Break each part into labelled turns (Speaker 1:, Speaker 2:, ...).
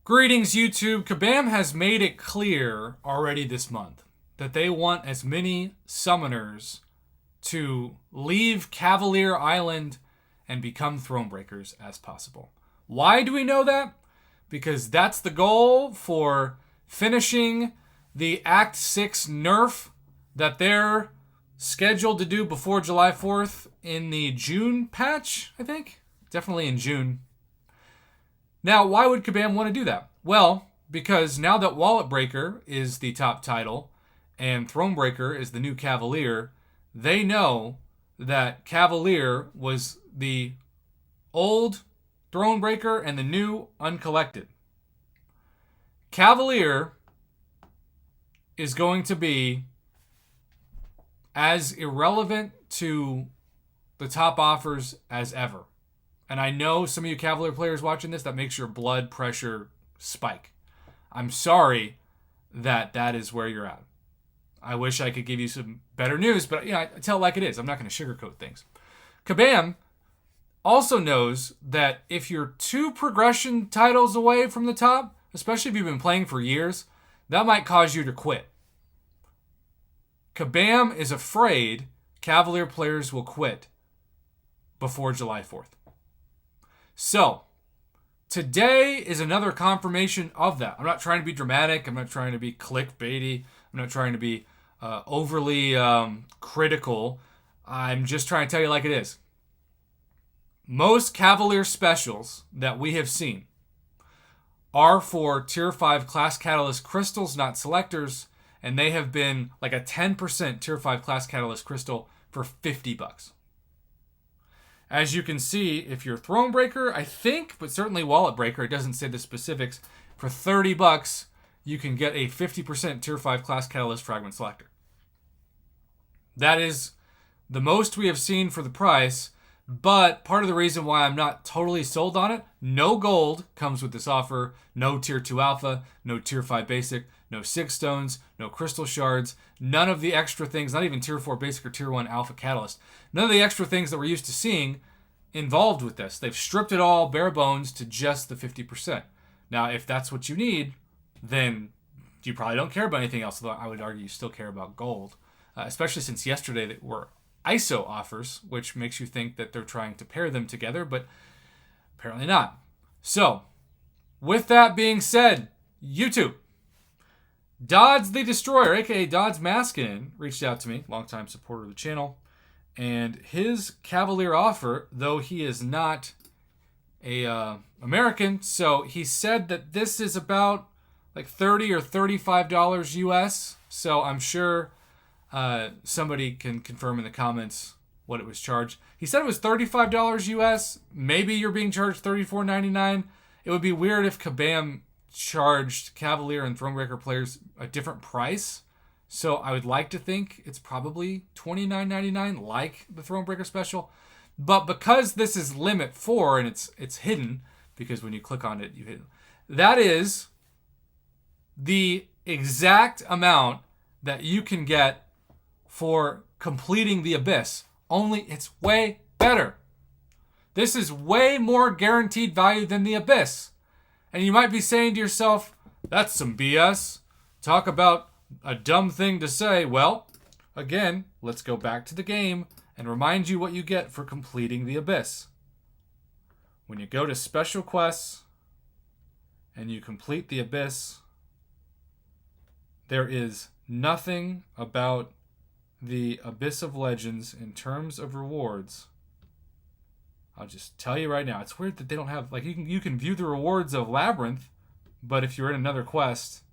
Speaker 1: Greetings, YouTube. Kabam has made it clear already this month that they want as many summoners to leave Cavalier Island and become Thronebreakers as possible. Why do we know that? Because that's the goal for finishing the Act 6 nerf that they're scheduled to do before July 4th in the June patch, I think. Definitely in June. Now, why would Kabam want to do that? Well, because now that Wallet Breaker is the top title and Thronebreaker is the new Cavalier, they know that Cavalier was the old Thronebreaker and the new Uncollected. Cavalier is going to be as irrelevant to the top offers as ever. And I know some of you Cavalier players watching this, that makes your blood pressure spike. I'm sorry that is where you're at. I wish I could give you some better news, but I tell it like it is. I'm not going to sugarcoat things. Kabam also knows that if you're 2 progression titles away from the top, especially if you've been playing for years, that might cause you to quit. Kabam is afraid Cavalier players will quit before July 4th. So, today is another confirmation of that. I'm not trying to be dramatic. I'm not trying to be clickbaity. I'm not trying to be overly critical. I'm just trying to tell you like it is. Most Cavalier specials that we have seen are for Tier 5 Class Catalyst crystals, not selectors, and they have been like a 10% Tier 5 Class Catalyst crystal for $50. As you can see, if you're Thronebreaker, I think, but certainly Wallet Breaker, it doesn't say the specifics, for $30, you can get a 50% Tier 5 Class Catalyst Fragment Selector. That is the most we have seen for the price, but part of the reason why I'm not totally sold on it, no gold comes with this offer, no Tier 2 Alpha, no Tier 5 Basic, no 6 stones, no crystal shards, none of the extra things, not even Tier 4 Basic or Tier 1 Alpha Catalyst, none of the extra things that we're used to seeing involved with this. They've stripped it all bare bones to just the 50%. Now, if that's what you need, then you probably don't care about anything else, although I would argue you still care about gold, especially since yesterday there were ISO offers, which makes you think that they're trying to pair them together, but apparently not. So, with that being said, YouTube, Dodds the Destroyer, aka Dodds Maskinen, reached out to me, longtime supporter of the channel, and his Cavalier offer, though he is not a American, so he said that this is about like $30 or $35 US. So I'm sure somebody can confirm in the comments what it was charged. He said it was $35 US. Maybe you're being charged $34.99. It would be weird if Kabam charged Cavalier and Thronebreaker players a different price. So I would like to think it's probably $29.99 like the Thronebreaker special. But because this is limit 4 and it's hidden, because when you click on it, you hit it, that is the exact amount that you can get for completing the Abyss. Only it's way better. This is way more guaranteed value than the Abyss. And you might be saying to yourself, that's some BS. Talk about a dumb thing to say. Well, again, let's go back to the game and remind you what you get for completing the Abyss. When you go to Special Quests and you complete the Abyss, there is nothing about the Abyss of Legends in terms of rewards. I'll just tell you right now, it's weird that they don't have, like, you can view the rewards of Labyrinth, but if you're in another quest,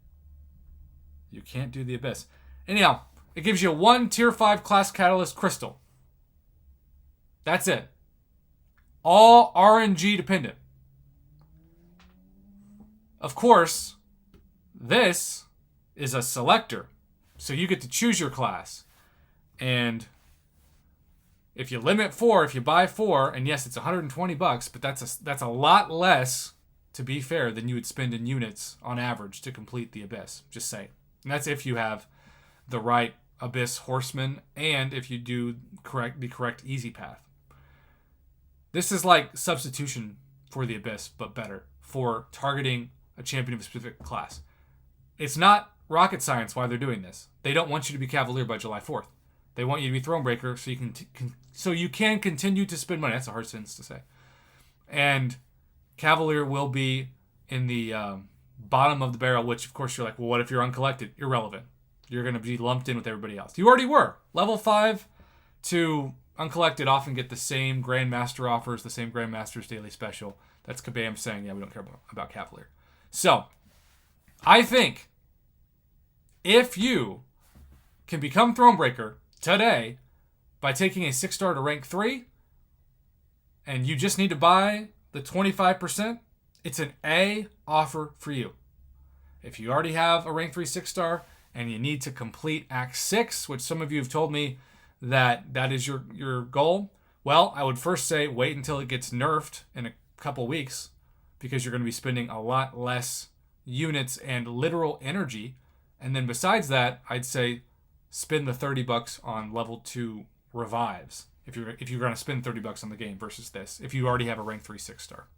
Speaker 1: you can't do the Abyss. Anyhow, it gives you 1 Tier 5 Class Catalyst Crystal. That's it. All RNG dependent. Of course, this is a selector, so you get to choose your class. And if you limit 4, if you buy 4, and yes, it's $120, but that's a lot less, to be fair, than you would spend in units on average to complete the Abyss. Just saying. And that's if you have the right Abyss Horseman and if you do the correct easy path. This is like substitution for the Abyss, but better, for targeting a champion of a specific class. It's not rocket science why they're doing this. They don't want you to be Cavalier by July 4th. They want you to be Thronebreaker so you can continue to spend money. That's a hard sentence to say. And Cavalier will be in the bottom of the barrel, which of course you're like, well, what if you're uncollected? Irrelevant. You're going to be lumped in with everybody else. You already were. Level 5 to uncollected often get the same Grandmaster offers, the same Grandmaster's daily special. That's Kabam saying, yeah, we don't care about Cavalier. So, I think if you can become Thronebreaker today by taking a 6-star to rank 3, and you just need to buy the 25%, it's an A offer for you. If you already have a rank 3 6-star and you need to complete Act 6, which some of you have told me that is your goal, well, I would first say wait until it gets nerfed in a couple weeks, because you're going to be spending a lot less units and literal energy. And then besides that, I'd say spend the $30 on level 2 revives if you're going to spend $30 on the game versus this if you already have a rank 3 6-star.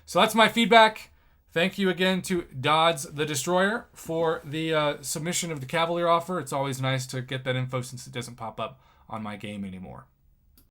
Speaker 1: So that's my feedback. Thank you again to Dodds the Destroyer for the submission of the Cavalier offer. It's always nice to get that info since it doesn't pop up on my game anymore.